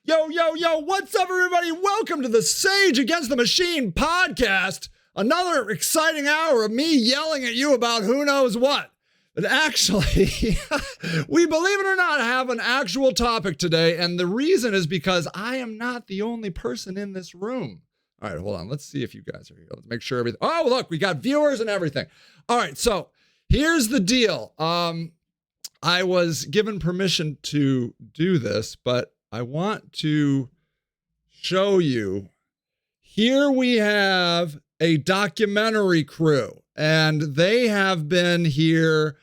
Yo, yo, yo, what's up, everybody? Welcome to the Sage Against the Machine podcast. Another exciting hour of me yelling at you about who knows what. But actually, we, believe it or not, have an actual topic today, and the reason is because I am not the only person in this room. All right, hold on. Let's see if you guys are here. Let's make sure everything... Oh, look, we got viewers and everything. All right, so here's the deal. I was given permission to do this, but I want to show you. Here we have a documentary crew, and they have been here.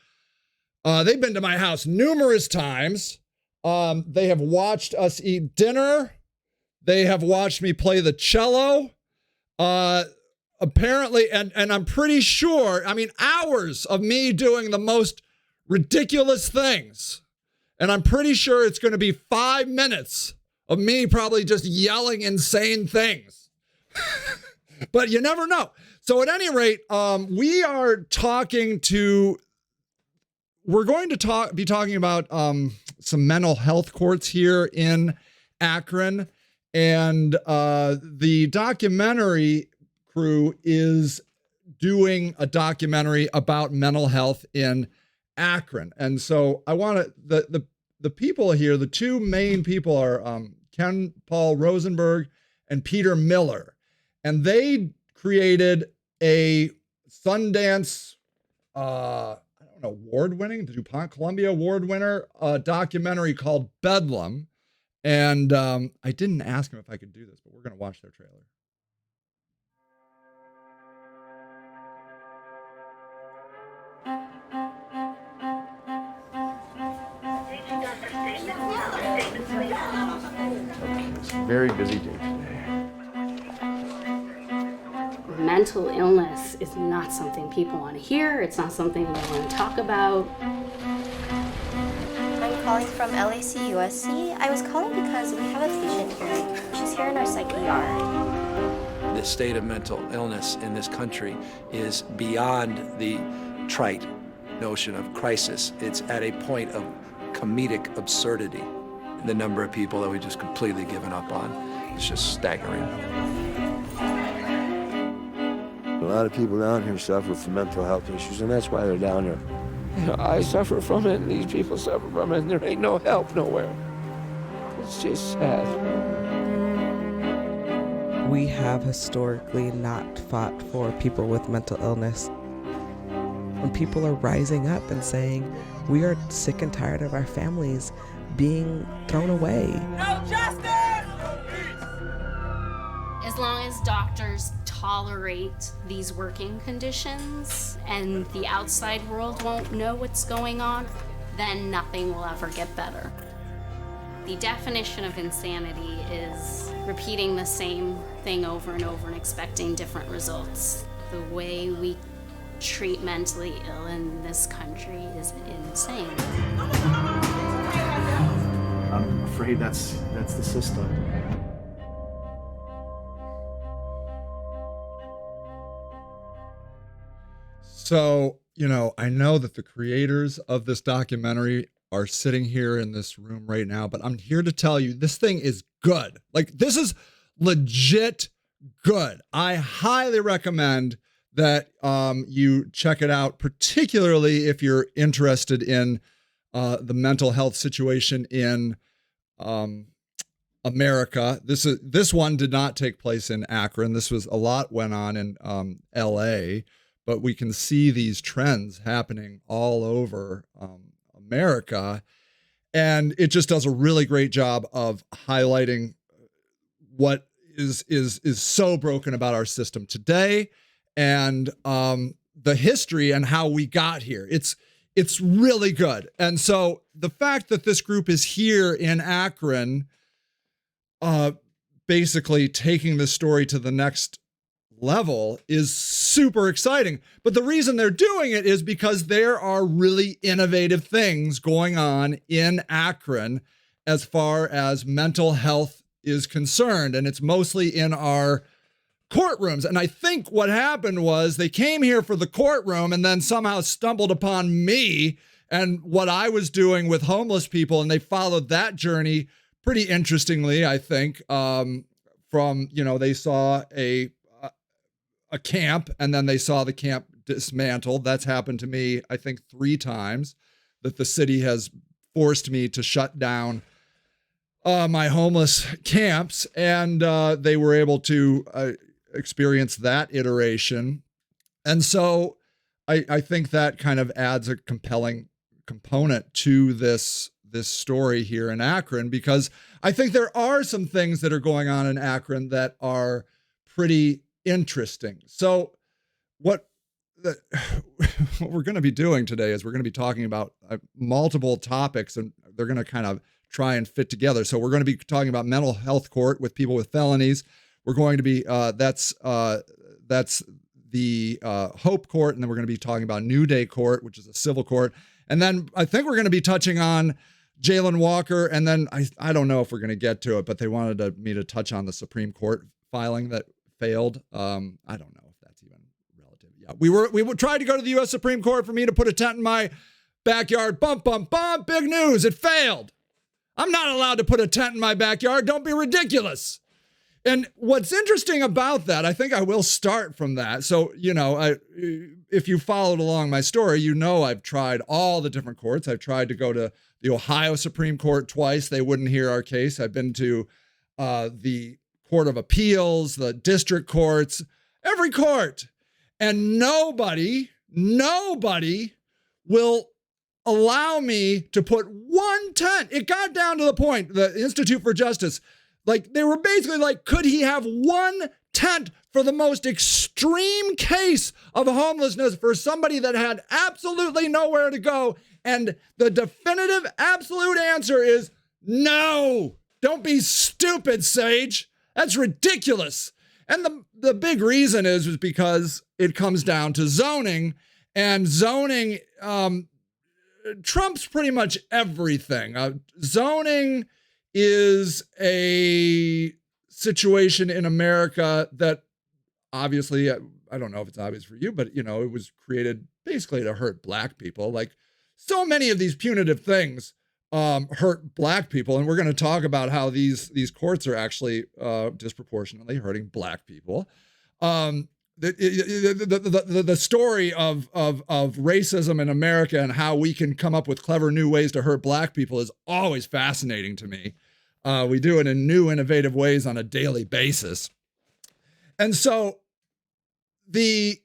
They've been to my house numerous times. They have watched us eat dinner. They have watched me play the cello. Apparently, and I'm pretty sure, I mean, hours of me doing the most ridiculous things. And I'm pretty sure it's going to be 5 minutes of me probably just yelling insane things. But you never know. So at any rate, we're going to be talking about some mental health courts here in Akron. And the documentary crew is doing a documentary about mental health in Akron. And so I want to, the people here, the two main people are Ken Paul Rosenberg and Peter Miller. And they created a Sundance, award-winning, the DuPont Columbia Award winner, documentary called Bedlam. And I didn't ask him if I could do this, but we're going to watch their trailer. It's a very busy day today. Mental illness is not something people want to hear. It's not something they want to talk about. I'm calling from LAC USC. I was calling because we have a patient here. She's here in our psych ER. The state of mental illness in this country is beyond the trite notion of crisis. It's at a point of comedic absurdity. The number of people that we've just completely given up on is just staggering. A lot of people down here suffer from mental health issues, and that's why they're down here. You know, I suffer from it, and these people suffer from it, and there ain't no help nowhere. It's just sad. We have historically not fought for people with mental illness. When people are rising up and saying, we are sick and tired of our families being thrown away. No justice! As long as doctors tolerate these working conditions and the outside world won't know what's going on, then nothing will ever get better. The definition of insanity is repeating the same thing over and over and expecting different results. The way we treat mentally ill in this country is insane. I'm afraid that's the system. So, I know that the creators of this documentary are sitting here in this room right now, but I'm here to tell you this thing is good. Like, this is legit good. I highly recommend that you check it out, particularly if you're interested in the mental health situation in America. This one did not take place in Akron. A lot went on in LA, but we can see these trends happening all over America. And it just does a really great job of highlighting what is so broken about our system today and the history and how we got here. It's really good. And so the fact that this group is here in Akron, basically taking the story to the next level is super exciting. But the reason they're doing it is because there are really innovative things going on in Akron as far as mental health is concerned. And it's mostly in our courtrooms. And I think what happened was they came here for the courtroom and then somehow stumbled upon me and what I was doing with homeless people. And they followed that journey pretty interestingly, I think, from, they saw a camp, and then they saw the camp dismantled. That's happened to me, I think, 3 times, that the city has forced me to shut down my homeless camps, and they were able to experience that iteration. And so I think that kind of adds a compelling component to this story here in Akron, because I think there are some things that are going on in Akron that are pretty interesting. So what we're going to be doing today is we're going to be talking about multiple topics, and they're going to kind of try and fit together. So we're going to be talking about mental health court with people with felonies. We're going to be that's the Hope Court, and then we're going to be talking about New Day Court, which is a civil court. And then I think we're going to be touching on Jalen Walker, and then I don't know if we're going to get to it, but they wanted me to touch on the Supreme Court filing that failed. I don't know if that's even relative. Yeah, we tried to go to the U.S. Supreme Court for me to put a tent in my backyard. Bump, bump, bump. Big news. It failed. I'm not allowed to put a tent in my backyard. Don't be ridiculous. And what's interesting about that, I think I will start from that. So, if you followed along my story, I've tried all the different courts. I've tried to go to the Ohio Supreme Court twice. They wouldn't hear our case. I've been to the Court of Appeals, the district courts, every court. And nobody will allow me to put one tent. It got down to the point, the Institute for Justice, they were basically like, could he have one tent for the most extreme case of homelessness for somebody that had absolutely nowhere to go? And the definitive absolute answer is no. Don't be stupid, Sage. That's ridiculous. And the big reason is because it comes down to zoning, and zoning trumps pretty much everything. Zoning is a situation in America that obviously, I don't know if it's obvious for you, but it was created basically to hurt Black people. Like so many of these punitive things hurt Black people, and we're going to talk about how these courts are actually disproportionately hurting Black people. The story of racism in America and how we can come up with clever new ways to hurt Black people is always fascinating to me. We do it in new, innovative ways on a daily basis. And so the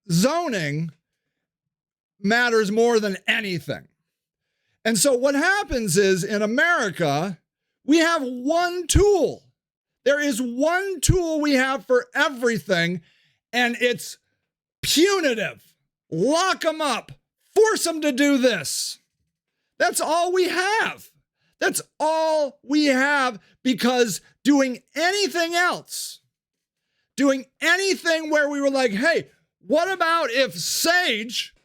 zoning matters more than anything. And so what happens is in America, we have one tool. There is one tool we have for everything, and it's punitive. Lock them up. Force them to do this. That's all we have. That's all we have, because doing anything else, doing anything where we were like, hey, what about if Sage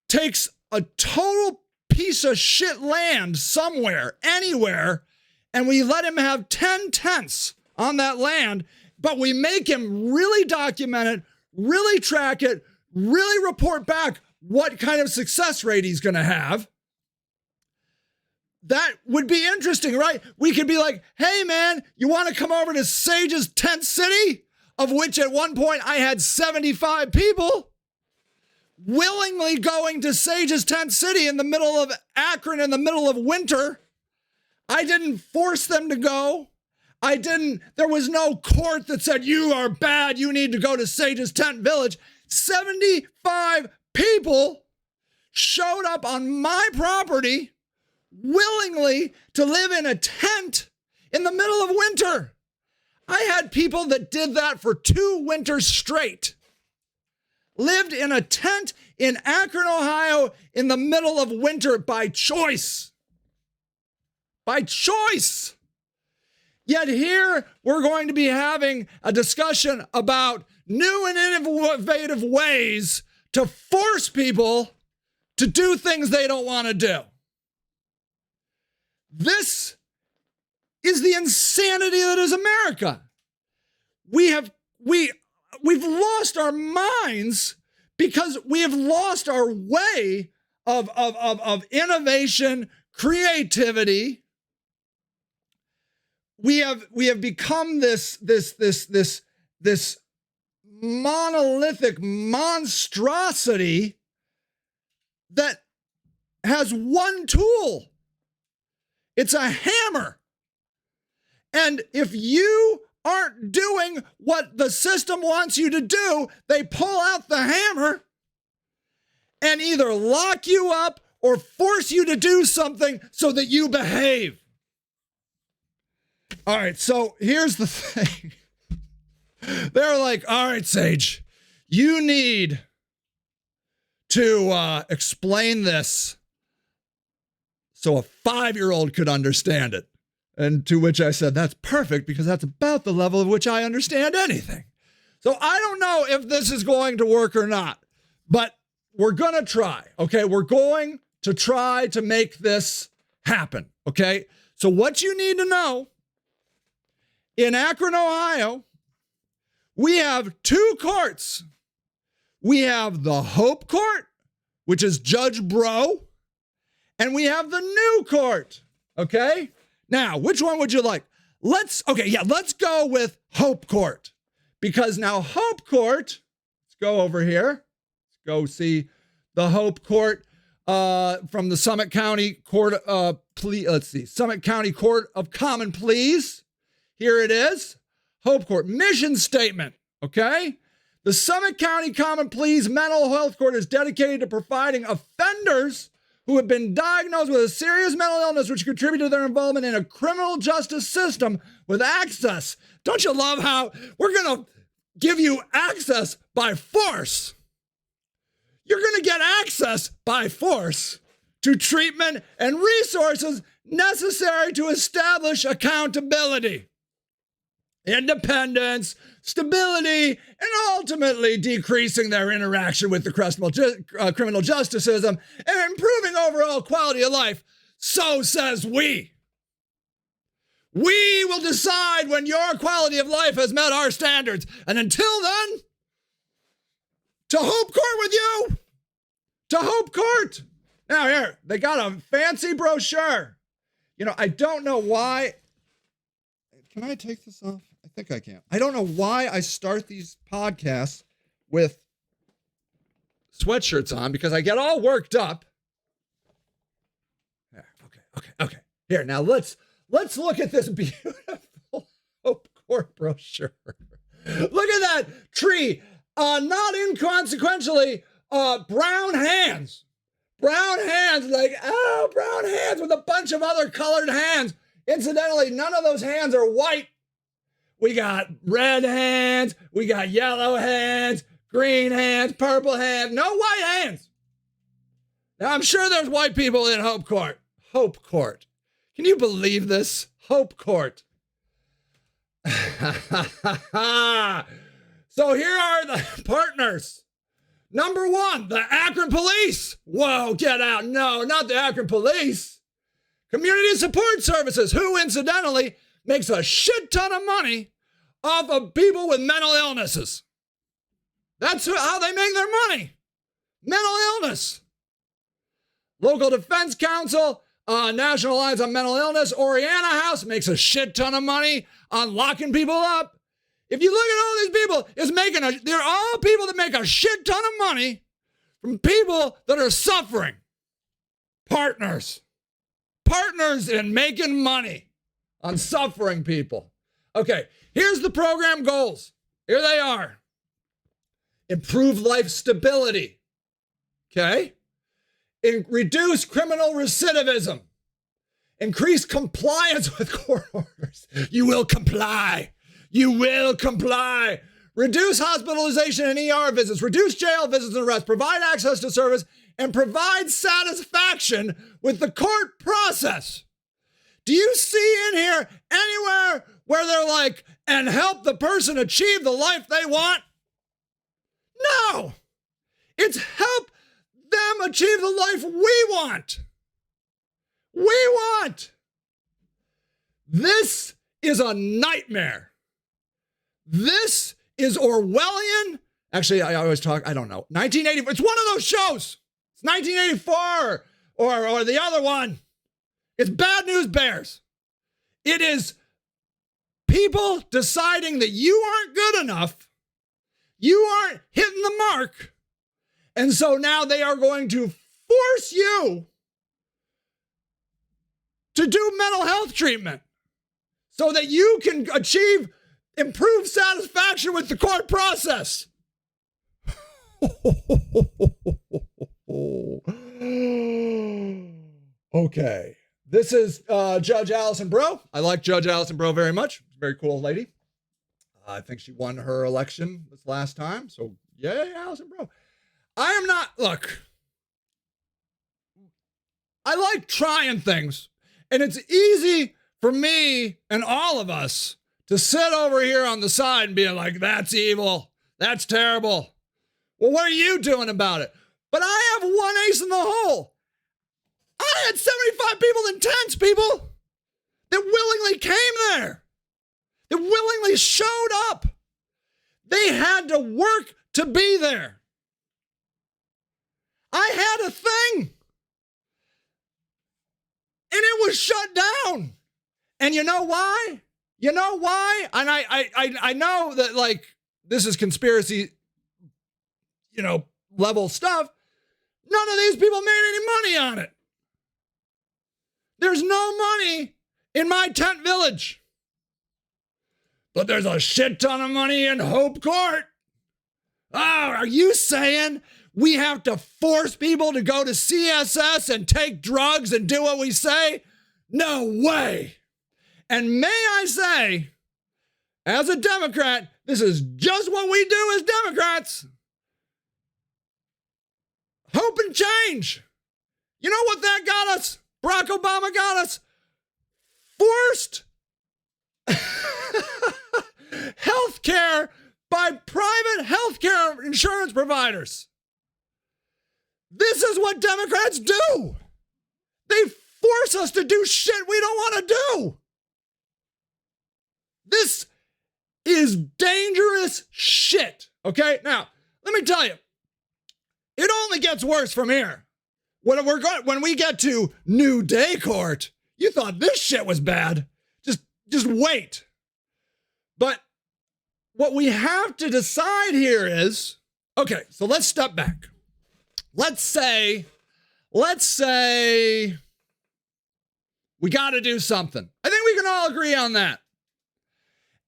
takes a total piece of shit land somewhere, anywhere, and we let him have 10 tents on that land, but we make him really document it, really track it, really report back what kind of success rate he's going to have. That would be interesting, right? We could be like, hey man, you want to come over to Sage's tent city, of which at one point I had 75 people willingly going to Sage's tent city in the middle of Akron in the middle of winter. I didn't force them to go. There was no court that said, you are bad, you need to go to Sage's tent village. 75 people showed up on my property willingly to live in a tent in the middle of winter. I had people that did that for 2 winters straight. Lived in a tent in Akron, Ohio in the middle of winter by choice. By choice. Yet here we're going to be having a discussion about new and innovative ways to force people to do things they don't want to do. This is the insanity that is America. We've lost our minds because we have lost our way of innovation, creativity, we have become this monolithic monstrosity that has one tool. It's a hammer. And if you aren't doing what the system wants you to do, they pull out the hammer and either lock you up or force you to do something so that you behave. All right, so here's the thing. They're like, all right, Sage, you need to explain this so a 5-year-old could understand it. And to which I said, that's perfect, because that's about the level at which I understand anything. So I don't know if this is going to work or not, but we're going to try, okay? We're going to try to make this happen, okay? So what you need to know, in Akron, Ohio, we have 2 courts. We have the Hope Court, which is Judge Bro, and we have the new court, okay? Now, which one would you like? Let's go with Hope Court, because now Hope Court, let's go over here. Let's go see the Hope Court from the Summit County Court Summit County Court of Common Pleas. Here it is. Hope Court mission statement, okay? The Summit County Common Pleas Mental Health Court is dedicated to providing offenders who have been diagnosed with a serious mental illness which contribute to their involvement in a criminal justice system with access. Don't you love how we're going to give you access by force? You're going to get access by force to treatment and resources necessary to establish accountability, independence, stability, and ultimately decreasing their interaction with the criminal justice system and improving overall quality of life. So says we. We will decide when your quality of life has met our standards. And until then, to Hope Court with you. To Hope Court. Now here, they got a fancy brochure. You know, I don't know why. Can I take this off? I think I can. I don't know why I start these podcasts with sweatshirts on, because I get all worked up. There, okay. Here, now let's look at this beautiful Hope Court brochure. Look at that tree. Not inconsequentially, brown hands. Brown hands, brown hands with a bunch of other colored hands. Incidentally, none of those hands are white. We got red hands, we got yellow hands, green hands, purple hands, no white hands. Now, I'm sure there's white people in Hope Court. Hope Court. Can you believe this? Hope Court. So here are the partners. Number 1, the Akron Police. Whoa, get out. No, not the Akron Police. Community Support Services, who incidentally makes a shit ton of money off of people with mental illnesses. That's how they make their money. Mental illness. Local Defense Council, National Alliance on Mental Illness, Oriana House makes a shit ton of money on locking people up. If you look at all these people, they're all people that make a shit ton of money from people that are suffering. Partners in making money on suffering people. Okay, here's the program goals. Here they are. Improve life stability. Okay? Reduce criminal recidivism. Increase compliance with court orders. You will comply. You will comply. Reduce hospitalization and ER visits. Reduce jail visits and arrests. Provide access to service and provide satisfaction with the court process. Do you see in here anywhere where they're like, and help the person achieve the life they want? No. It's help them achieve the life we want. We want. This is a nightmare. This is Orwellian. Actually, I always talk, I don't know. 1984. It's one of those shows. It's 1984 or the other one. It's Bad News Bears. It is people deciding that you aren't good enough, you aren't hitting the mark, and so now they are going to force you to do mental health treatment so that you can achieve improved satisfaction with the court process. Okay. This is Judge Allison Breaux. I like Judge Allison Breaux very much. Very cool lady. I think she won her election this last time. So, yay, Allison Breaux. I am not, look, I like trying things. And it's easy for me and all of us to sit over here on the side and be like, that's evil. That's terrible. Well, what are you doing about it? But I have one ace in the hole. I had 75 people in tents, people, that willingly came there, that willingly showed up. They had to work to be there. I had a thing, and it was shut down. And you know why? You know why? And I know that, like, this is conspiracy, level stuff. None of these people made any money on it. There's no money in my tent village. But there's a shit ton of money in Hope Court. Oh, are you saying we have to force people to go to CSS and take drugs and do what we say? No way. And may I say, as a Democrat, this is just what we do as Democrats. Hope and change. You know what that got us? Barack Obama got us forced health care by private health care insurance providers. This is what Democrats do. They force us to do shit we don't want to do. This is dangerous shit. Okay? Now, let me tell you, it only gets worse from here. When we get to New Day Court, you thought this shit was bad. Just wait. But what we have to decide here is, okay, so let's step back. Let's say we got to do something. I think we can all agree on that.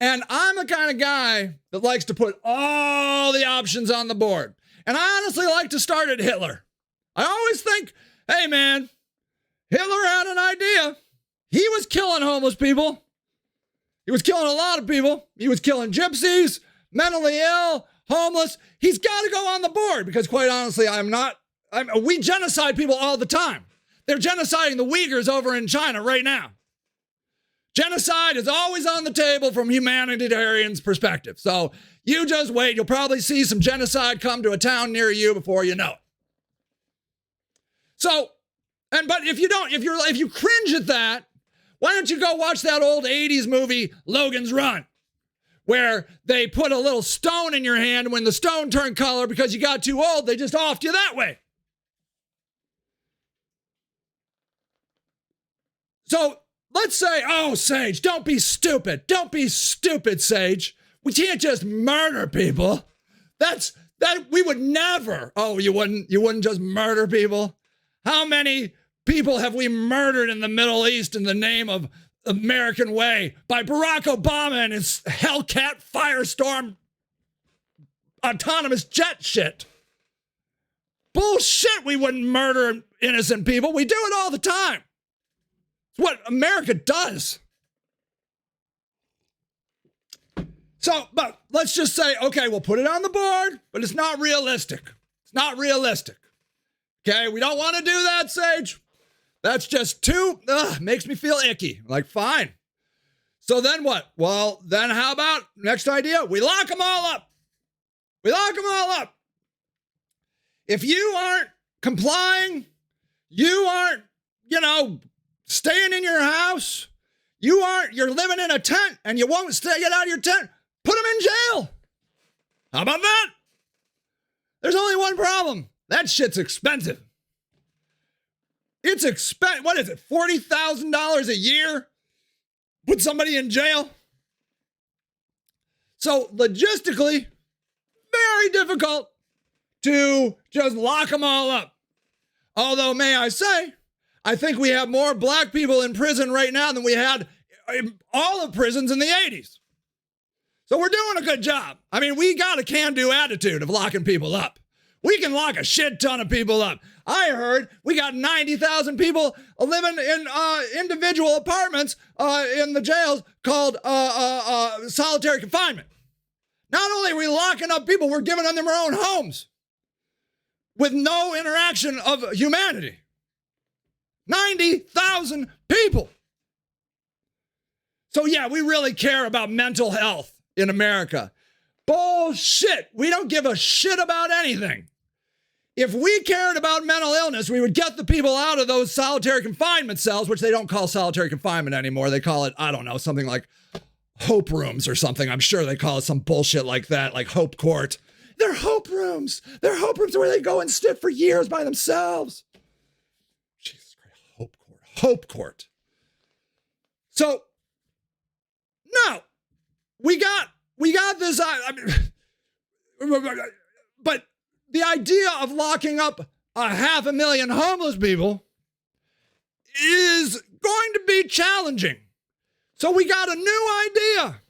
And I'm the kind of guy that likes to put all the options on the board. And I honestly like to start at Hitler. I always think, hey man, Hitler had an idea. He was killing homeless people. He was killing a lot of people. He was killing gypsies, mentally ill, homeless. He's got to go on the board because quite honestly, we genocide people all the time. They're genociding the Uyghurs over in China right now. Genocide is always on the table from humanitarians' perspective. So you just wait. You'll probably see some genocide come to a town near you before you know it. So, but if you cringe at that, why don't you go watch that old 80s movie, Logan's Run, where they put a little stone in your hand, and when the stone turned color because you got too old, they just offed you that way. So let's say, oh, Sage, don't be stupid. Don't be stupid, Sage. We can't just murder people. That we would never. Oh, you wouldn't just murder people? How many people have we murdered in the Middle East in the name of American way by Barack Obama and his Hellcat Firestorm autonomous jet shit? Bullshit, we wouldn't murder innocent people. We do it all the time. It's what America does. So, but let's just say, okay, we'll put it on the board, but it's not realistic. It's not realistic. Okay, we don't want to do that, Sage. That's just makes me feel icky. Like, fine. So then what? Well, then how about next idea? We lock them all up. We lock them all up. If you aren't complying, you aren't, staying in your house, you're living in a tent and you won't get out of your tent, put them in jail. How about that? There's only one problem. That shit's expensive. It's what is it, $40,000 a year? Put somebody in jail? So logistically, very difficult to just lock them all up. Although, may I say, I think we have more black people in prison right now than we had in all of prisons in the 80s. So we're doing a good job. I mean, we got a can-do attitude of locking people up. We can lock a shit ton of people up. I heard we got 90,000 people living in individual apartments in the jails called solitary confinement. Not only are we locking up people, we're giving them their own homes with no interaction of humanity. 90,000 people. So yeah, we really care about mental health in America. Bullshit. We don't give a shit about anything. If we cared about mental illness, we would get the people out of those solitary confinement cells, which they don't call solitary confinement anymore. They call it, I don't know, something like hope rooms or something. I'm sure they call it some bullshit like that, like Hope Court. They're hope rooms. They're hope rooms where they go and sit for years by themselves. Jesus Christ, Hope Court. Hope Court. So, no, we got this, but the idea of locking up 500,000 homeless people is going to be challenging. So we got a new idea.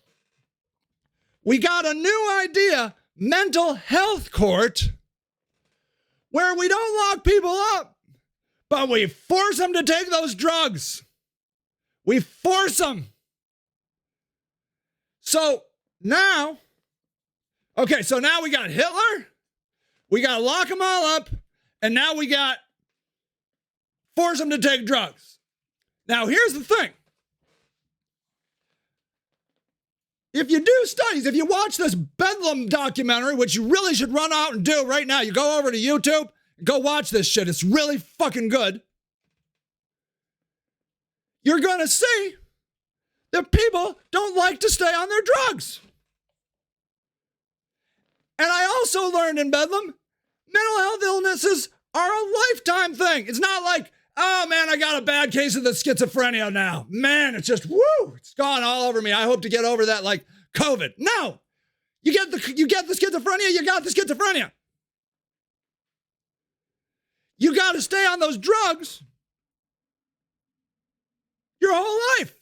Mental health court, where we don't lock people up, but we force them to take those drugs. We force them. So now we got Hitler, we got to lock them all up, and now we got force them to take drugs. Now, here's the thing. If you do studies, if you watch this Bedlam documentary, which you really should run out and do right now, you go over to YouTube, go watch this shit. It's really fucking good. You're going to see that people don't like to stay on their drugs. And I also learned in Bedlam, mental health illnesses are a lifetime thing. It's not like, oh man, I got a bad case of the schizophrenia now. Man, it's just, woo, it's gone all over me. I hope to get over that like COVID. No, you get the schizophrenia, you got the schizophrenia. You got to stay on those drugs your whole life.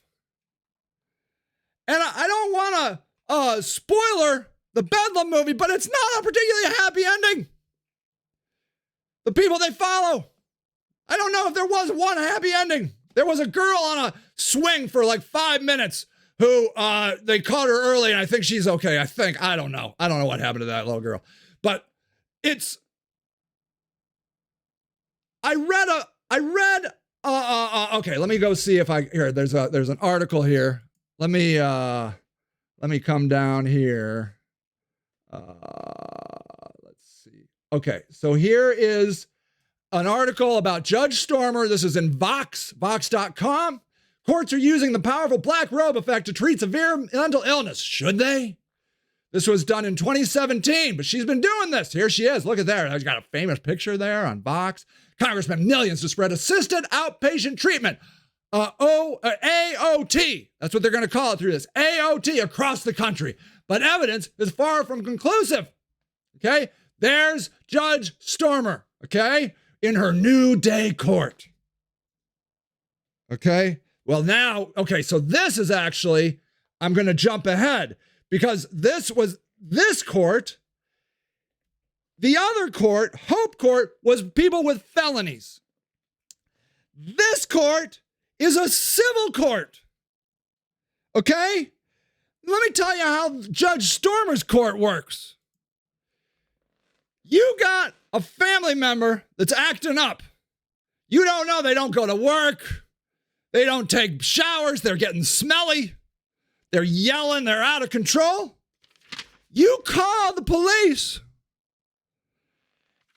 And I don't want to spoiler the Bedlam movie, but it's not a particularly happy ending. The people they follow, I don't know if there was one happy ending. There was a girl on a swing for like 5 minutes who they caught her early, and I think she's okay. I don't know. I don't know what happened to that little girl. But it's, okay, let me go see if there's an article here. Let me come down here. Let's see. Okay, so here is an article about Judge Stormer. This is in Vox.com. Courts are using the powerful black robe effect to treat severe mental illness. Should they? This was done in 2017, but she's been doing this. Here she is. Look at there. She's got a famous picture there on Vox. Congress spent millions to spread assisted outpatient treatment. AOT. That's what they're going to call it through this. AOT across the country. But evidence is far from conclusive. Okay? There's Judge Stormer. Okay? In her new day court. Okay? Well, now, okay, so this is actually, I'm going to jump ahead because this court. The other court, Hope Court, was people with felonies. This court is a civil court. Okay? Let me tell you how Judge Stormer's court works. You got a family member that's acting up. You don't know, they don't go to work. They don't take showers. They're getting smelly. They're yelling. They're out of control. You call the police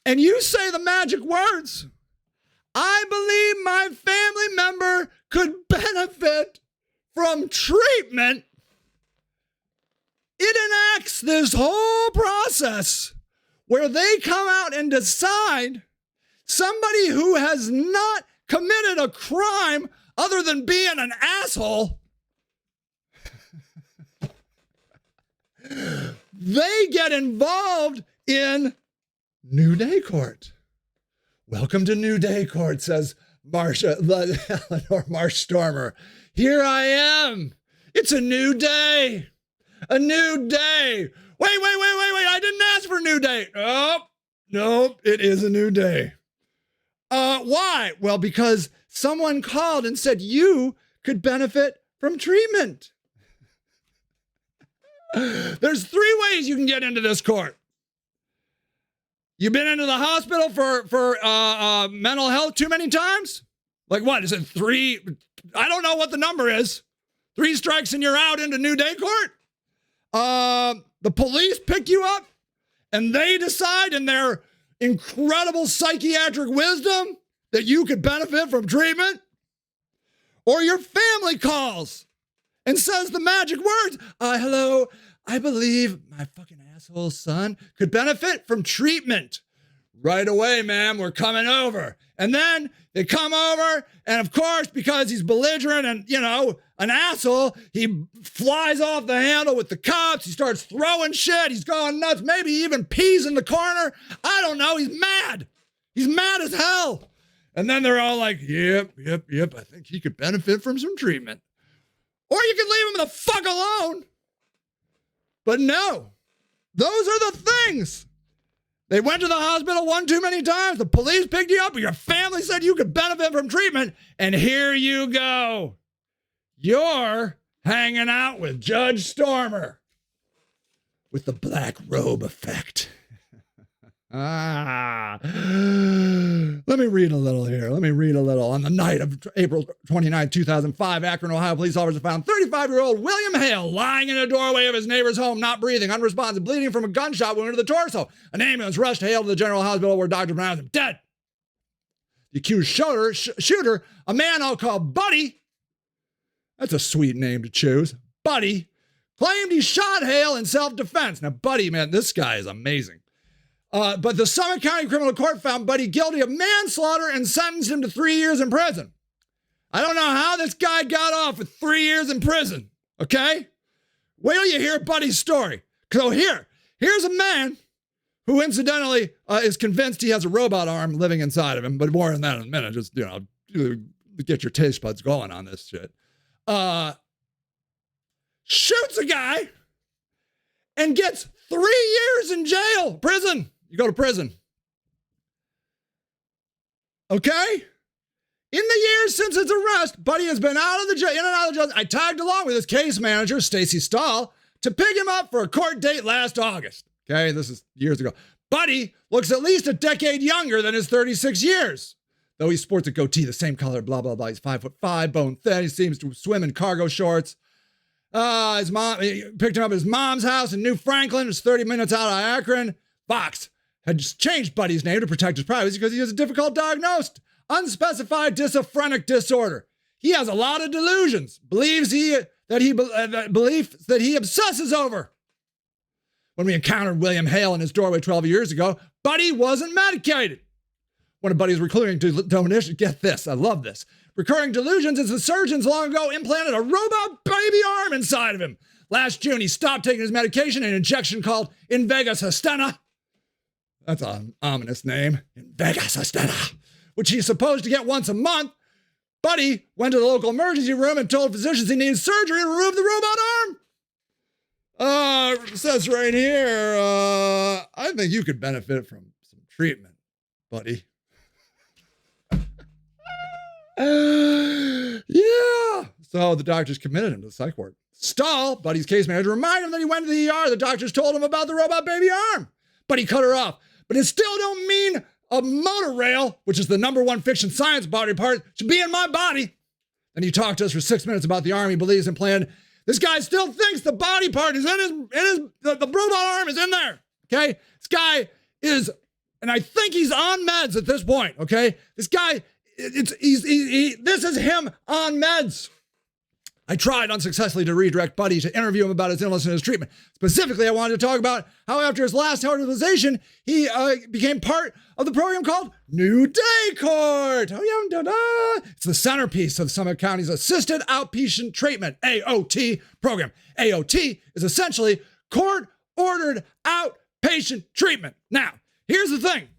and you say the magic words. I believe my family member could benefit from treatment. It enacts this whole process where they come out and decide somebody who has not committed a crime other than being an asshole They get involved in New Day Court. Welcome to New Day Court, says Eleanor Marsh Stormer. Here I am. It's a new day. A new day. Wait. I didn't ask for a new day. Oh, nope. It is a new day. Why? Well, because someone called and said you could benefit from treatment. There's 3 ways you can get into this court. You've been into the hospital for mental health too many times? Like what? Is it 3? I don't know what the number is. 3 strikes and you're out into New Day Court? The police pick you up and they decide in their incredible psychiatric wisdom that you could benefit from treatment? Or your family calls and says the magic words, hello, I believe my fucking asshole son could benefit from treatment. Right away, ma'am, we're coming over. And then they come over, and of course, because he's belligerent and, an asshole, he flies off the handle with the cops. He starts throwing shit. He's going nuts. Maybe he even pees in the corner. I don't know. He's mad. He's mad as hell. And then they're all like, yep. I think he could benefit from some treatment. Or you could leave him the fuck alone. But no, those are the things. They went to the hospital 1 too many times. The police picked you up. Your family said you could benefit from treatment. And here you go. You're hanging out with Judge Stormer with the black robe effect. Let me read a little here. On the night of April 29, 2005, Akron, Ohio, police officers found 35-year-old William Hale lying in a doorway of his neighbor's home, not breathing, unresponsive, bleeding from a gunshot wound to the torso. An ambulance rushed Hale to the general hospital where doctors pronounced him dead. The accused shooter, a man I'll call Buddy, that's a sweet name to choose, Buddy, claimed he shot Hale in self-defense. Now, Buddy, man, this guy is amazing. But the Summit County Criminal Court found Buddy guilty of manslaughter and sentenced him to 3 years in prison. I don't know how this guy got off with 3 years in prison, okay? Wait till you hear Buddy's story. So here's a man who incidentally is convinced he has a robot arm living inside of him, but more on that in a minute. Just, get your taste buds going on this shit. Shoots a guy and gets 3 years in prison. You go to prison. Okay? In the years since his arrest, Buddy has been in and out of the jail. I tagged along with his case manager, Stacy Stahl, to pick him up for a court date last August. Okay, this is years ago. Buddy looks at least a decade younger than his 36 years. Though he sports a goatee, the same color, blah, blah, blah. He's 5'5", bone thin. He seems to swim in cargo shorts. His mom, he picked him up at his mom's house in New Franklin. It's 30 minutes out of Akron. Fox had just changed Buddy's name to protect his privacy because he has a difficult diagnosed unspecified schizophrenic disorder. He has a lot of delusions. Beliefs that he obsesses over. When we encountered William Hale in his doorway 12 years ago, Buddy wasn't medicated. One of Buddy's recurring delusions, get this, I love this. Recurring delusions is the surgeons long ago implanted a robot baby arm inside of him. Last June, he stopped taking his medication, an injection called Invega Sustenna. That's an ominous name. Invega Sustenna, which he's supposed to get once a month. Buddy went to the local emergency room and told physicians he needed surgery to remove the robot arm. It says right here, I think you could benefit from some treatment, Buddy. Yeah. So the doctors committed him to the psych ward. Stahl, Buddy's case manager, reminded him that he went to the ER. The doctors told him about the robot baby arm. But he cut her off. But it still don't mean a motor rail, which is the #1 fiction science body part, should be in my body. And he talked to us for 6 minutes about the arm he believes implanted. This guy still thinks the body part is the robot arm is in there. Okay? This guy is, and I think he's on meds at this point. Okay? This guy, this is him on meds. I tried unsuccessfully to redirect Buddy to interview him about his illness and his treatment. Specifically, I wanted to talk about how after his last hospitalization, he became part of the program called New Day Court. It's the centerpiece of Summit County's Assisted Outpatient Treatment, AOT, program. AOT is essentially Court-ordered outpatient treatment. Now, here's the thing.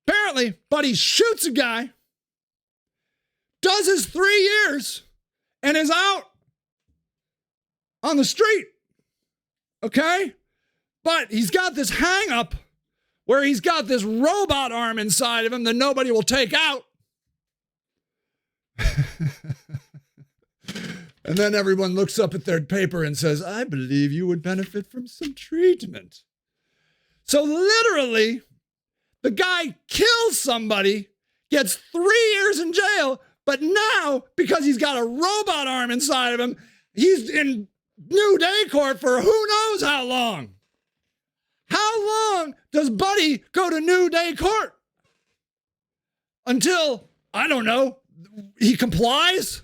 Apparently, Buddy shoots a guy, does his 3 years, and is out on the street. Okay? But he's got this hang-up where he's got this robot arm inside of him that nobody will take out. And then everyone looks up at their paper and says, I believe you would benefit from some treatment. So literally, the guy kills somebody, gets 3 years in jail, but now, because he's got a robot arm inside of him, he's in New Day court for who knows how long. How long does Buddy go to New Day court? Until, I don't know, he complies?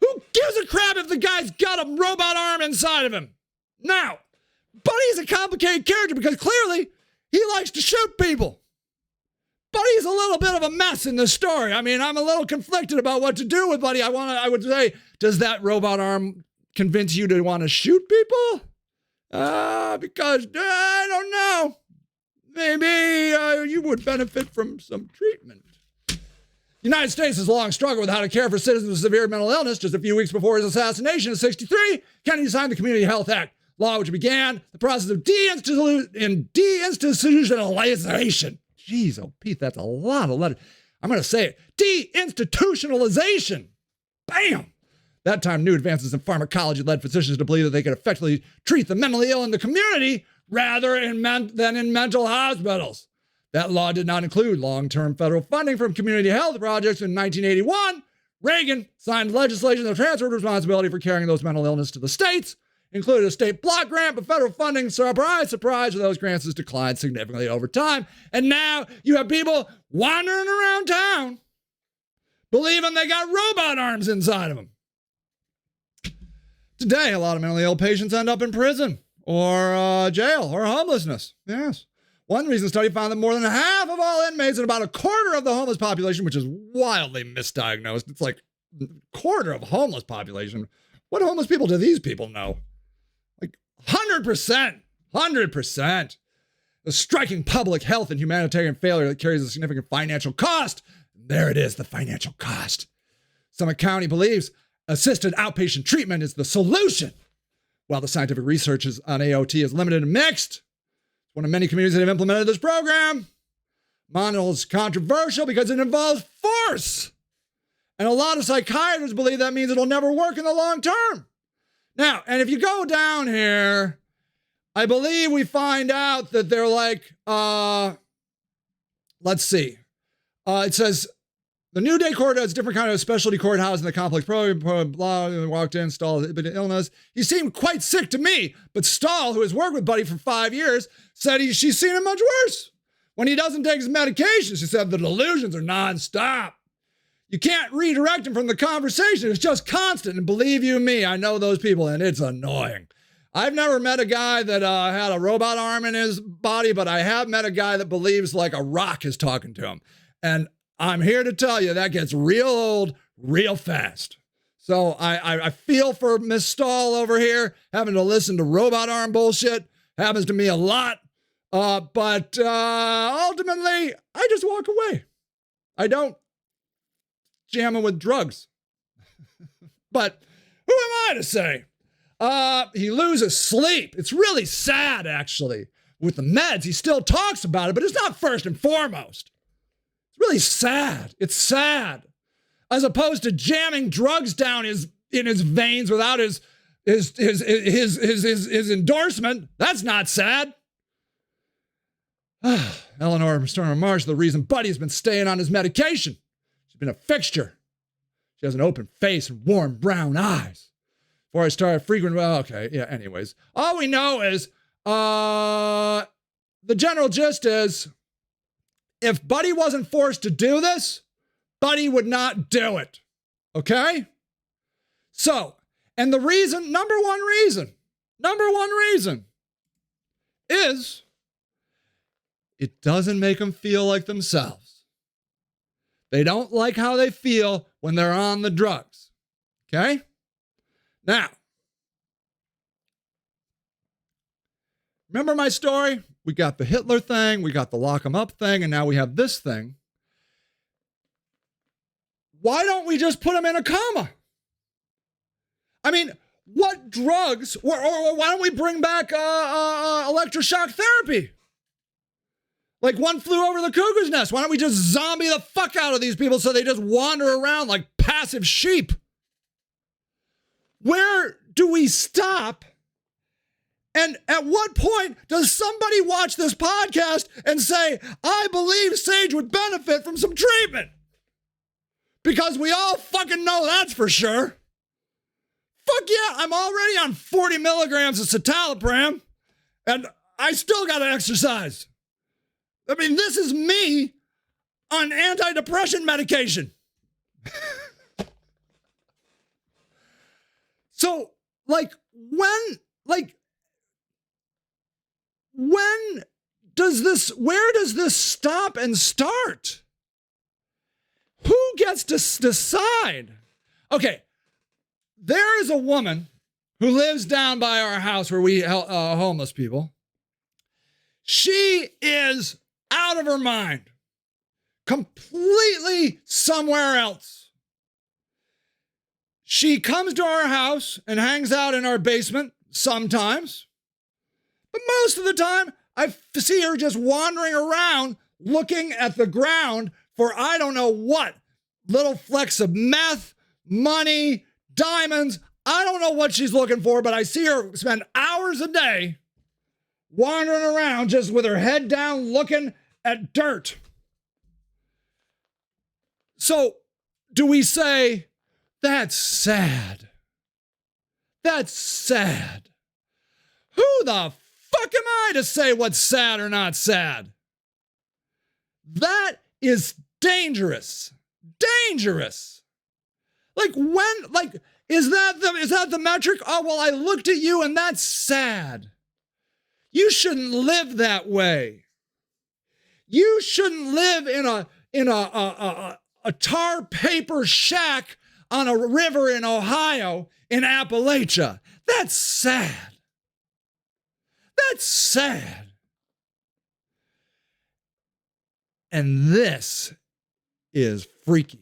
Who gives a crap if the guy's got a robot arm inside of him? Now, Buddy's a complicated character because clearly he likes to shoot people. Buddy's a little bit of a mess in this story. I mean, I'm a little conflicted about what to do with Buddy. I would say, does that robot arm convince you to want to shoot people? Because I don't know. Maybe you would benefit from some treatment. The United States has long struggled with how to care for citizens with severe mental illness. Just a few weeks before his assassination in '63, Kennedy signed the Community Health Act, law which began the process of deinstitutionalization. Jeez, oh, Pete, that's a lot of letters. I'm going to say it. Deinstitutionalization. Bam! That time, new advances in pharmacology led physicians to believe that they could effectively treat the mentally ill in the community rather than in mental hospitals. That law did not include long-term federal funding from community health projects. In 1981, Reagan signed legislation that transferred responsibility for carrying those mental illness to the states, included a state block grant, but federal funding, surprise, surprise, those grants has declined significantly over time. And now you have people wandering around town believing they got robot arms inside of them. Today, a lot of mentally ill patients end up in prison or jail or homelessness. Yes. One recent study found that more than half of all inmates and about a quarter of the homeless population, which is wildly misdiagnosed. It's like a quarter of homeless population. What homeless people do these people know? Like 100%. The striking public health and humanitarian failure that carries a significant financial cost. There it is, the financial cost. Summit County believes assisted outpatient treatment is the solution. While the scientific research on AOT is limited and mixed, one of many communities that have implemented this program. Model is controversial because it involves force. And a lot of psychiatrists believe that means it'll never work in the long term. Now, and if you go down here, I believe we find out that they're like, let's see. It says, the New Day Court has a different kind of specialty courthouse in the complex program, blah, walked in, Stahl had been illness. He seemed quite sick to me, but Stahl, who has worked with Buddy for 5 years, said she's seen him much worse. When he doesn't take his medication, she said the delusions are nonstop. You can't redirect him from the conversation. It's just constant. And believe you me, I know those people, and it's annoying. I've never met a guy that had a robot arm in his body, but I have met a guy that believes like a rock is talking to him. And I'm here to tell you that gets real old real fast. So I feel for Miss Stahl over here having to listen to robot arm bullshit. Happens to me a lot. But ultimately, I just walk away. I don't jam him with drugs. But who am I to say? He loses sleep. It's really sad, actually. With the meds, he still talks about it, but it's not first and foremost. It's really sad. It's sad. As opposed to jamming drugs down in his veins without his endorsement. That's not sad. Eleanor Turner Marsh, the reason Buddy's been staying on his medication. She's been a fixture. She has an open face and warm brown eyes. Before I started frequent, well, okay, yeah, anyways. All we know is, the general gist is, if Buddy wasn't forced to do this, Buddy would not do it. Okay? So, and the reason, number one reason is it doesn't make them feel like themselves. They don't like how they feel when they're on the drugs. Okay? Now, Remember my story? We got the Hitler thing, we got the lock 'em up thing, and now we have this thing. Why don't we just put them in a coma? I mean, what drugs, or why don't we bring back electroshock therapy? Like One Flew Over the Cuckoo's Nest. Why don't we just zombie the fuck out of these people so they just wander around like passive sheep? Where do we stop? And at what point does somebody watch this podcast and say, I believe Sage would benefit from some treatment? Because we all fucking know that's for sure. Fuck yeah, I'm already on 40 milligrams of citalopram, and I still got to exercise. I mean, this is me on antidepressant medication. So, when does this, where does this stop and start? Who gets to decide? Okay, there is a woman who lives down by our house where we help homeless people. She is out of her mind, completely somewhere else. She comes to our house and hangs out in our basement sometimes, but most of the time I see her just wandering around looking at the ground for I don't know what, little flecks of meth, money, diamonds. I don't know what she's looking for, but I see her spend hours a day wandering around just with her head down looking at dirt. So do we say, that's sad? That's sad. Who the fuck am I to say what's sad or not sad? That is dangerous. Dangerous. Is that the metric? Oh, well, I looked at you and that's sad. You shouldn't live that way. You shouldn't live in a tar paper shack on a river in Ohio in Appalachia. That's sad. That's sad. And this is freaky.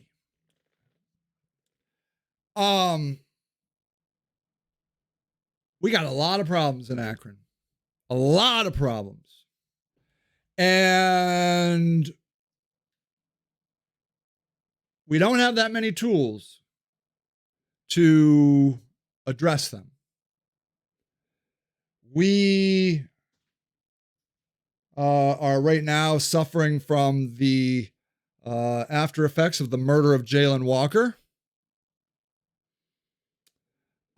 We got a lot of problems in Akron. A lot of problems. And we don't have that many tools to address them. We are right now suffering from the after effects of the murder of Jalen Walker.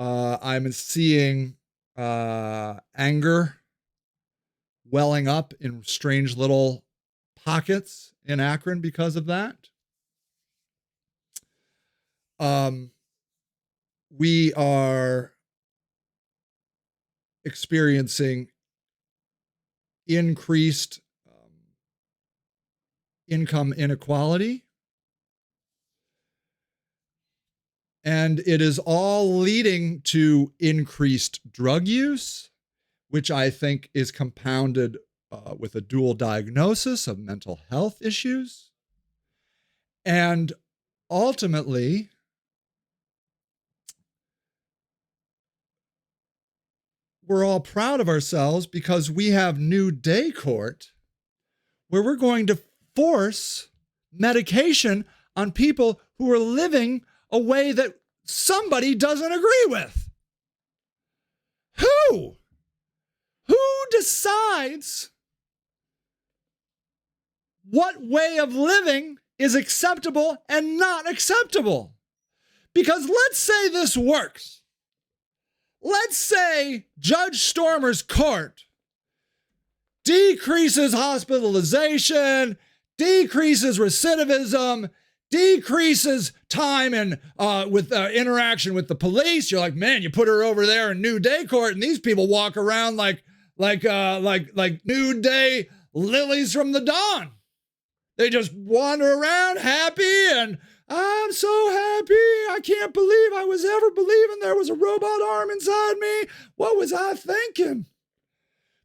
I'm seeing anger welling up in strange little pockets in Akron because of that. We are experiencing increased income inequality. And it is all leading to increased drug use, which I think is compounded with a dual diagnosis of mental health issues. And ultimately, we're all proud of ourselves because we have new day court where we're going to force medication on people who are living a way that somebody doesn't agree with. Who? Who decides what way of living is acceptable and not acceptable? Because let's say this works. Let's say Judge Stormer's court decreases hospitalization, decreases recidivism, decreases time and with interaction with the police. You're like, man, you put her over there in new day court, and these people walk around like new day lilies from the dawn. They just wander around happy, and I'm so happy. I can't believe I was ever believing there was a robot arm inside me. What was I thinking?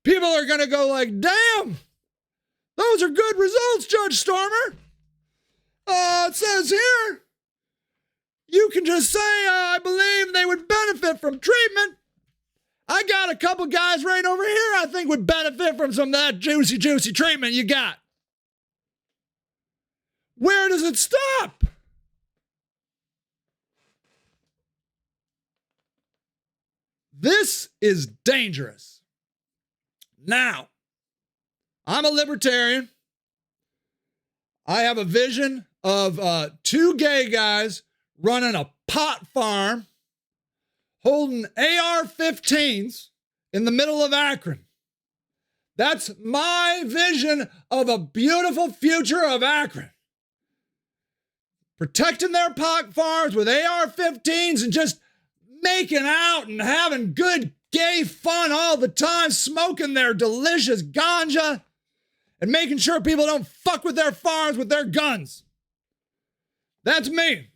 people are going to go like, damn, those are good results, Judge Stormer. It says here, you can just say, I believe they would benefit from treatment. I got a couple guys right over here I think would benefit from some of that juicy, juicy treatment you got. Where does it stop? This is dangerous. Now, I'm a libertarian. I have a vision of two gay guys running a pot farm, holding AR-15s in the middle of Akron. That's my vision of a beautiful future of Akron. Protecting their pot farms with AR-15s and just making out and having good gay fun all the time, smoking their delicious ganja and making sure people don't fuck with their farms with their guns. That's me.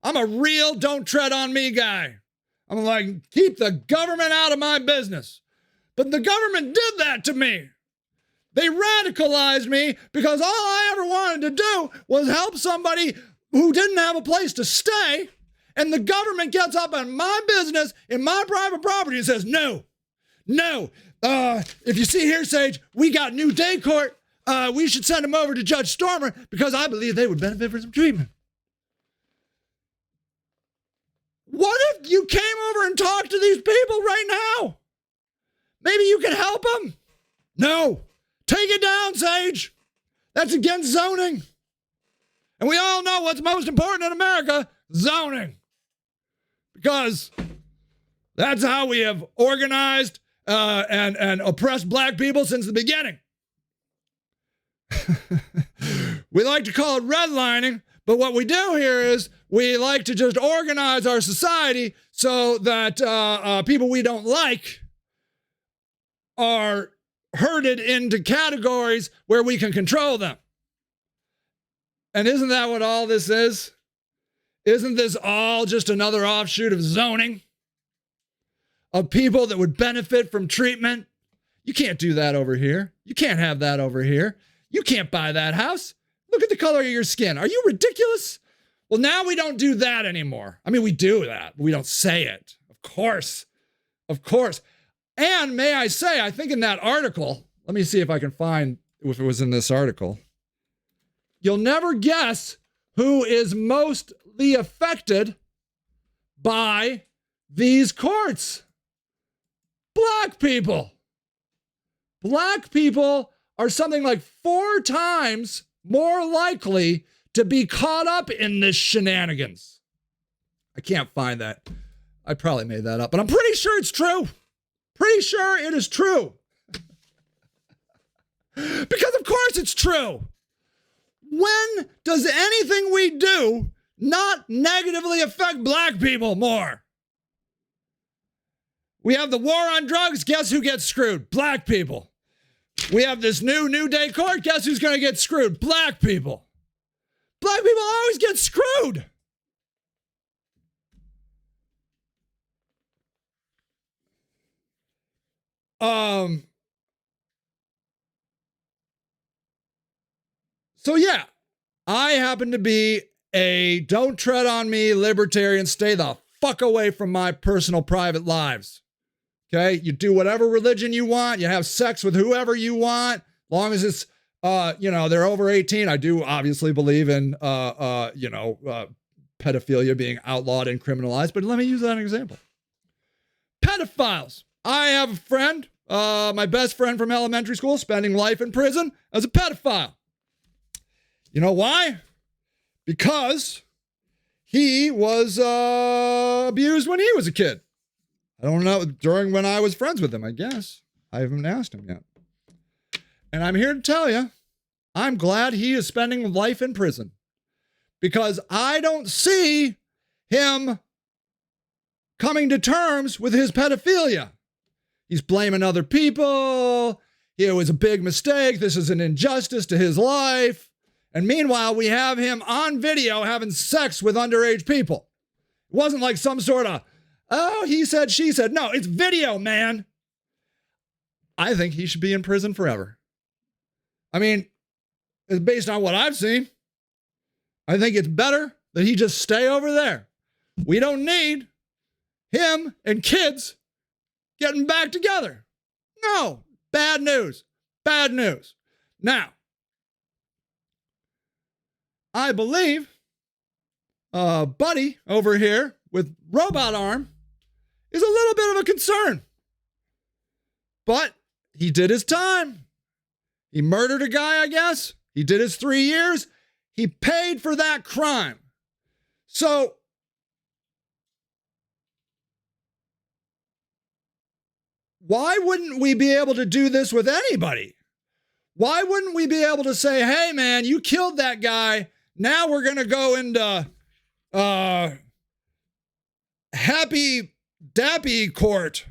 I'm a real don't tread on me guy. I'm like, keep the government out of my business. But the government did that to me. They radicalized me because all I ever wanted to do was help somebody who didn't have a place to stay. And the government gets up on my business in my private property and says, no. If you see here, Sage, we got new day court. We should send them over to Judge Stormer because I believe they would benefit from some treatment. What if you came over and talked to these people right now? Maybe you can help them? No. Take it down, Sage. That's against zoning. And we all know what's most important in America, zoning. Because that's how we have organized and oppressed black people since the beginning. We like to call it redlining, but what we do here is we like to just organize our society so that people we don't like are herded into categories where we can control them. And isn't that what all this is? Isn't this all just another offshoot of zoning? Of people that would benefit from treatment? You can't do that over here. You can't have that over here. You can't buy that house. Look at the color of your skin. Are you ridiculous? Well, now we don't do that anymore. I mean, we do that, but we don't say it. Of course. Of course. And may I say, I think in that article, let me see if I can find if it was in this article. You'll never guess who is mostly affected by these courts. Black people. Black people are something like 4 times more likely to be caught up in this shenanigans. I can't find that. I probably made that up, but I'm pretty sure it's true. Pretty sure it is true. Because of course it's true. When does anything we do not negatively affect black people more? We have the war on drugs. Guess who gets screwed? Black people. We have this new day court. Guess who's going to get screwed? Black people. Black people always get screwed. So yeah, I happen to be a don't tread on me libertarian. Stay the fuck away from my personal private lives. Okay, you do whatever religion you want. You have sex with whoever you want, long as it's they're over 18. I do obviously believe in pedophilia being outlawed and criminalized. But let me use that as an example. Pedophiles. I have a friend, my best friend from elementary school, spending life in prison as a pedophile. You know why? Because he was abused when he was a kid. I don't know, during when I was friends with him, I guess. I haven't asked him yet. And I'm here to tell you, I'm glad he is spending life in prison. Because I don't see him coming to terms with his pedophilia. He's blaming other people. It was a big mistake. This is an injustice to his life. And meanwhile, we have him on video having sex with underage people. It wasn't like some sort of, oh, he said, she said. No, it's video, man. I think he should be in prison forever. I mean, it's based on what I've seen. I think it's better that he just stay over there. We don't need him and kids getting back together. No, bad news. Bad news. Now, I believe Buddy over here with robot arm is a little bit of a concern. But he did his time. He murdered a guy, I guess. He did his 3 years. He paid for that crime. So, why wouldn't we be able to do this with anybody? Why wouldn't we be able to say, hey, man, you killed that guy. Now we're going to go into happy dappy court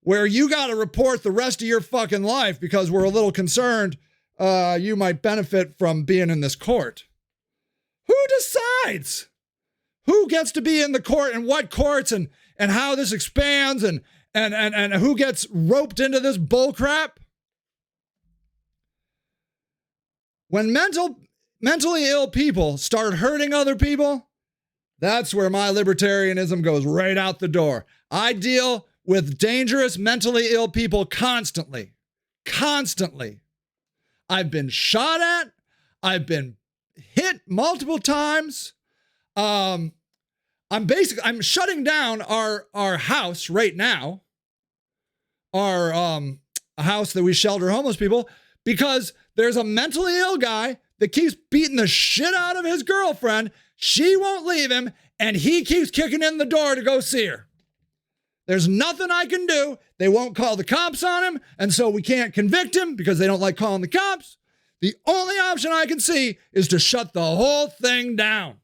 where you got to report the rest of your fucking life because we're a little concerned you might benefit from being in this court. Who decides who gets to be in the court and what courts and how this expands and who gets roped into this bullcrap? When mentally ill people start hurting other people, that's where my libertarianism goes right out the door. I deal with dangerous mentally ill people constantly. Constantly. I've been shot at. I've been hit multiple times. I'm shutting down our house right now. Our a house that we shelter homeless people because there's a mentally ill guy that keeps beating the shit out of his girlfriend. She won't leave him, and he keeps kicking in the door to go see her. There's nothing I can do. They won't call the cops on him, and so we can't convict him because they don't like calling the cops. The only option I can see is to shut the whole thing down.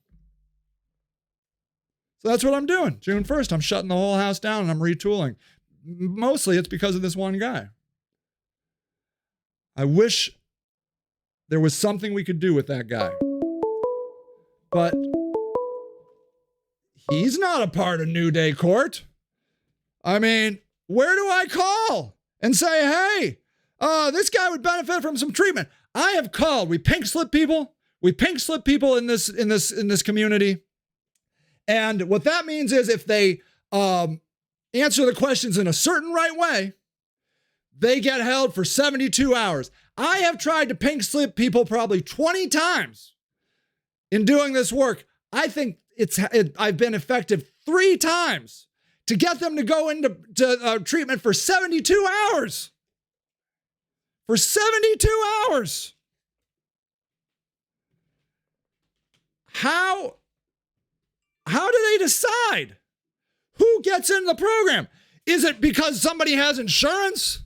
So that's what I'm doing. June 1st, I'm shutting the whole house down and I'm retooling. Mostly it's because of this one guy. I wish there was something we could do with that guy. But he's not a part of New Day Court. I mean, where do I call and say, hey, this guy would benefit from some treatment? I have called. We pink slip people. We pink slip people in this community. And what that means is if they answer the questions in a certain right way, they get held for 72 hours. I have tried to pink slip people probably 20 times in doing this work. I think I've been effective 3 times to get them to go into treatment for 72 hours. For 72 hours. How do they decide who gets in the program? Is it because somebody has insurance?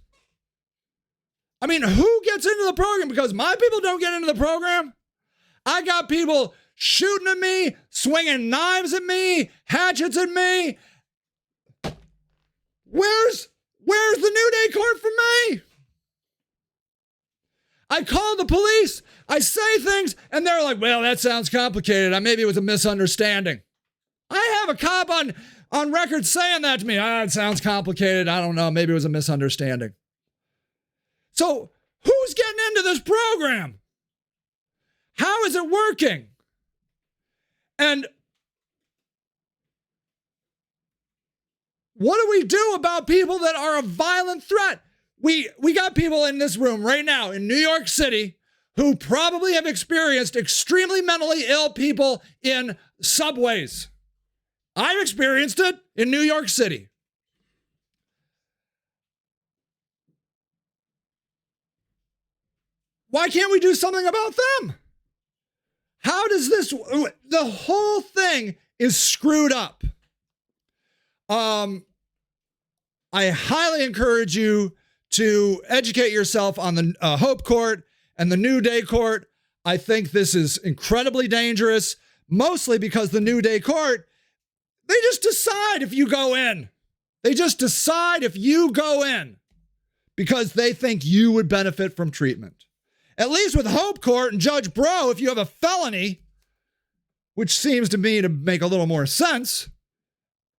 I mean, who gets into the program? Because my people don't get into the program. I got people shooting at me, swinging knives at me, hatchets at me. Where's the New Day Court for me? I call the police, I say things, and they're like, well, that sounds complicated. Maybe it was a misunderstanding. I have a cop on record saying that to me. It sounds complicated. I don't know. Maybe it was a misunderstanding. So who's getting into this program? How is it working? And what do we do about people that are a violent threat? We got people in this room right now in New York City who probably have experienced extremely mentally ill people in subways. I've experienced it in New York City. Why can't we do something about them? How does this, the whole thing is screwed up. I highly encourage you to educate yourself on the Hope Court and the New Day Court. I think this is incredibly dangerous, mostly because the New Day Court, they just decide if you go in. They just decide if you go in because they think you would benefit from treatment. At least with Hope Court and Judge Bro, if you have a felony, which seems to me to make a little more sense,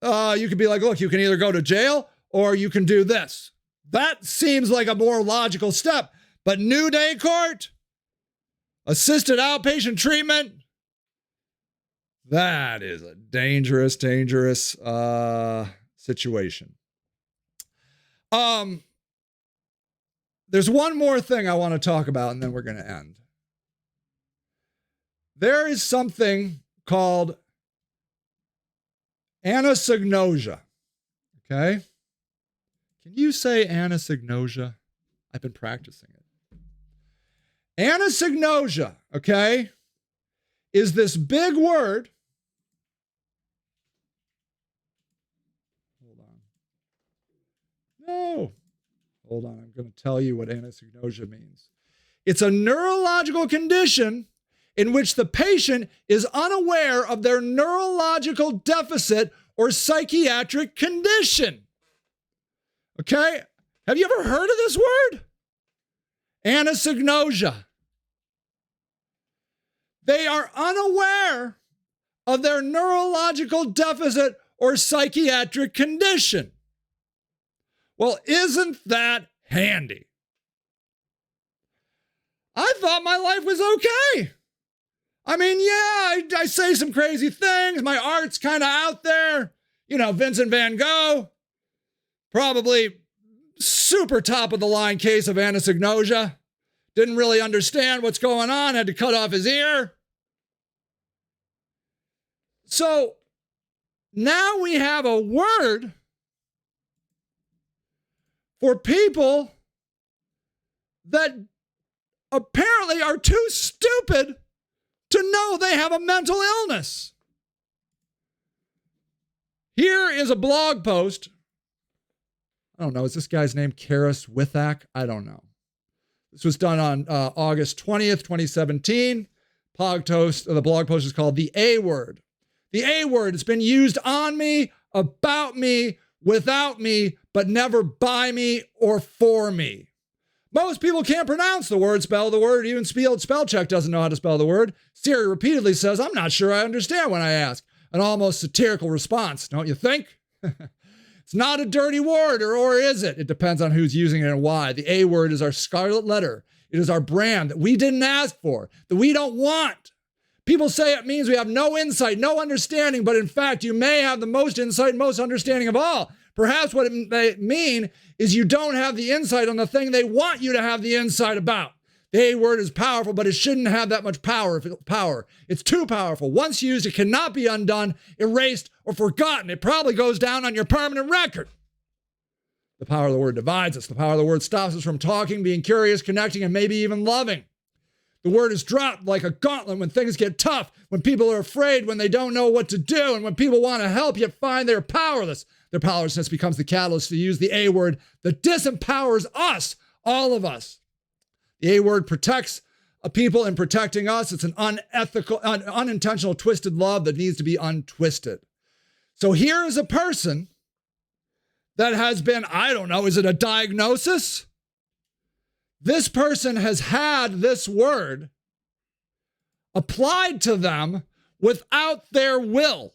you could be like, look, you can either go to jail or you can do this. That seems like a more logical step. But new day court, assisted outpatient treatment, that is a dangerous situation. There's one more thing I want to talk about, and then we're going to end. There is something called anosognosia. Okay? Can you say anosognosia? I've been practicing it. Anosognosia, okay, is this big word. Hold on. No. Hold on. I'm going to tell you what anosognosia means. It's a neurological condition in which the patient is unaware of their neurological deficit or psychiatric condition. Okay? Have you ever heard of this word? Anosognosia. They are unaware of their neurological deficit or psychiatric condition. Well, isn't that handy? I thought my life was okay. I mean, yeah, I say some crazy things. My art's kind of out there. You know, Vincent van Gogh, probably super top of the line case of anosognosia. Didn't really understand what's going on, had to cut off his ear. So now we have a word for people that apparently are too stupid to know they have a mental illness. Here is a blog post. I don't know, is this guy's name Karis Withak? I don't know. This was done on August 20th, 2017. The blog post is called The A Word. The A word has been used on me, about me, without me, but never by me or for me. Most people can't pronounce the word, spell the word, even spell check doesn't know how to spell the word. Siri repeatedly says, I'm not sure I understand when I ask. An almost satirical response, don't you think? It's not a dirty word, or is it? It depends on who's using it and why. The A word is our scarlet letter. It is our brand that we didn't ask for, that we don't want. People say it means we have no insight, no understanding, but in fact, you may have the most insight, most understanding of all. Perhaps what it may mean is you don't have the insight on the thing they want you to have the insight about. The A word is powerful, but it shouldn't have that much power. It's too powerful. Once used, it cannot be undone, erased, or forgotten. It probably goes down on your permanent record. The power of the word divides us. The power of the word stops us from talking, being curious, connecting, and maybe even loving. The word is dropped like a gauntlet when things get tough, when people are afraid, when they don't know what to do, and when people want to help yet find they're powerless. Their powerlessness becomes the catalyst to use the A word that disempowers us, all of us. The A word protects people in protecting us. It's an unethical, unintentional, twisted love that needs to be untwisted. So here is a person that has been, I don't know, is it a diagnosis? This person has had this word applied to them without their will.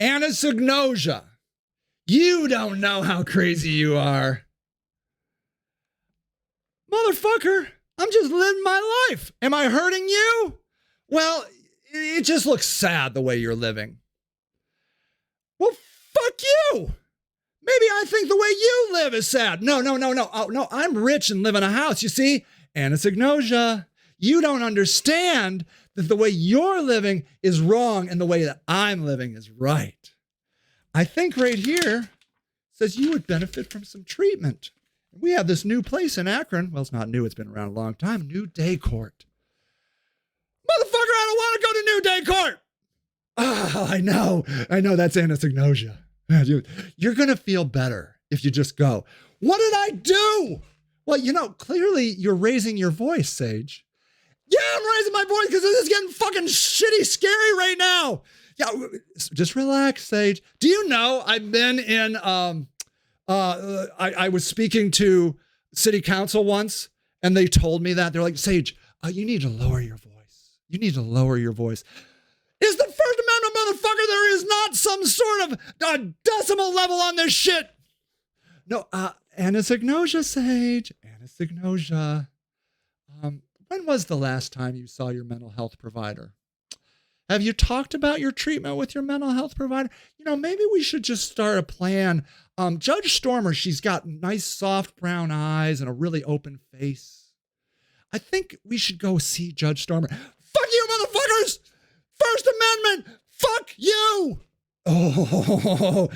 Anosognosia. You don't know how crazy you are. Motherfucker, I'm just living my life. Am I hurting you? Well, it just looks sad the way you're living. Well, fuck you. Maybe I think the way you live is sad. No. Oh, no, I'm rich and live in a house. You see, anosognosia. You don't understand that the way you're living is wrong and the way that I'm living is right. I think right here says you would benefit from some treatment. We have this new place in Akron. Well, it's not new. It's been around a long time. New Day Court. Motherfucker, I don't want to go to New Day Court. Oh, I know that's anosognosia. You're going to feel better if you just go. What did I do? Well, clearly you're raising your voice, Sage. Yeah, I'm raising my voice because this is getting fucking shitty scary right now. Yeah, just relax, Sage. Do you know I've been in, I was speaking to city council once and they told me that. They're like, Sage, you need to lower your voice. You need to lower your voice. Is the First Amendment, motherfucker, there is not some sort of decimal level on this shit. No, anosognosia, Sage. Anosognosia. When was the last time you saw your mental health provider? Have you talked about your treatment with your mental health provider? You know, maybe we should just start a plan. Judge Stormer, she's got nice soft brown eyes and a really open face. I think we should go see Judge Stormer. Fuck you, motherfuckers! First Amendment! Fuck you! Oh,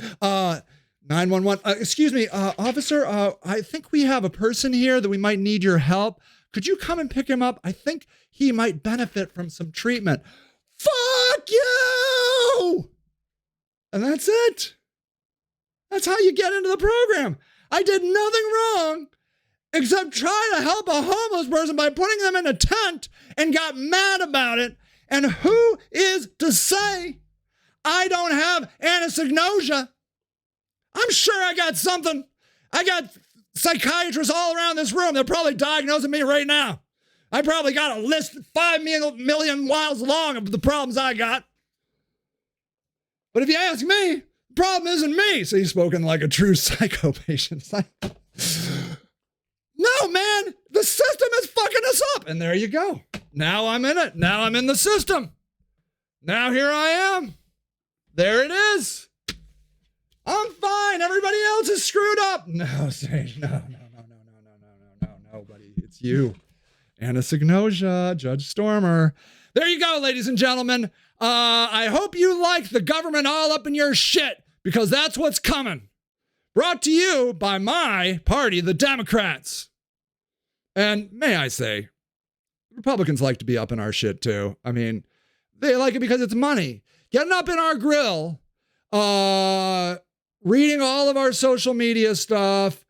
911. Excuse me, officer, I think we have a person here that we might need your help. Could you come and pick him up? I think he might benefit from some treatment. Fuck you! And that's it. That's how you get into the program. I did nothing wrong except try to help a homeless person by putting them in a tent and got mad about it. And who is to say I don't have anosognosia? I'm sure I got something. I got psychiatrists all around this room. They're probably diagnosing me right now. I probably got a list 5 million miles long of the problems I got. But if you ask me, the problem isn't me. So he's spoken like a true psycho patient. No, man, the system is fucking us up. And there you go. Now I'm in it. Now I'm in the system. Now here I am. There it is. I'm fine. Everybody else is screwed up. No, Sage. No, buddy. It's you. Anosognosia, Judge Stormer. There you go, ladies and gentlemen. I hope you like the government all up in your shit, because that's what's coming. Brought to you by my party, the Democrats. And may I say, Republicans like to be up in our shit too. I mean, they like it because it's money. Getting up in our grill, reading all of our social media stuff,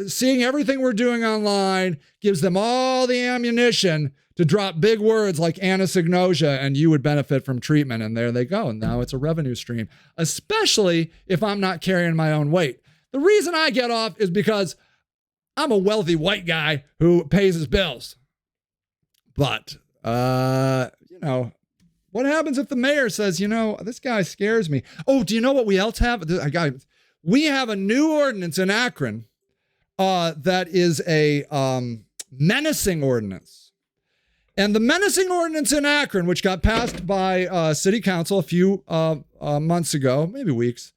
seeing everything we're doing online gives them all the ammunition to drop big words like anosognosia and you would benefit from treatment. And there they go. And now it's a revenue stream, especially if I'm not carrying my own weight. The reason I get off is because I'm a wealthy white guy who pays his bills. But, you know, what happens if the mayor says, you know, this guy scares me? Oh, do you know what we else have? We have a new ordinance in Akron that is a menacing ordinance. And the menacing ordinance in Akron, which got passed by city council a few months ago, maybe weeks,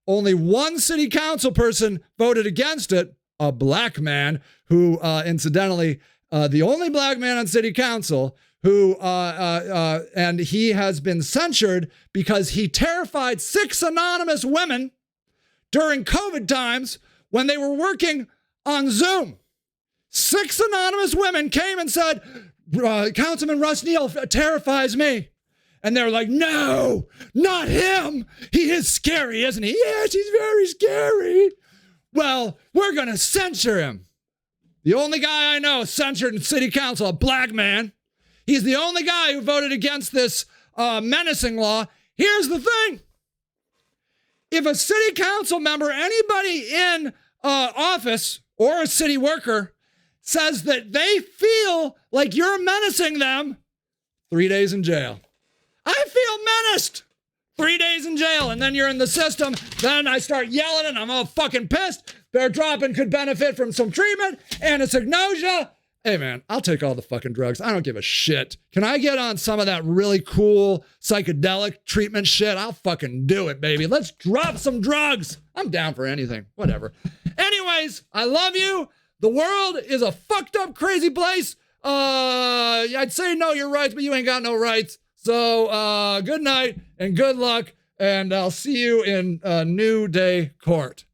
only one city council person voted against it, a black man who, incidentally, the only black man on city council who, and he has been censured because he terrified 6 anonymous women during COVID times when they were working on Zoom. 6 anonymous women came and said, Councilman Russ Neal terrifies me. And they were like, no, not him. He is scary, isn't he? Yes, he's very scary. Well, we're going to censor him. The only guy I know censured in city council, a black man. He's the only guy who voted against this menacing law. Here's the thing. If a city council member, anybody in office or a city worker says that they feel like you're menacing them, 3 days in jail. I feel menaced. 3 days in jail, and then you're in the system. Then I start yelling, and I'm all fucking pissed. Bear dropping could benefit from some treatment. Anosognosia. Hey, man, I'll take all the fucking drugs. I don't give a shit. Can I get on some of that really cool psychedelic treatment shit? I'll fucking do it, baby. Let's drop some drugs. I'm down for anything. Whatever. Anyways, I love you. The world is a fucked up, crazy place. I'd say know your rights, but you ain't got no rights. So good night and good luck, and I'll see you in New Day Court.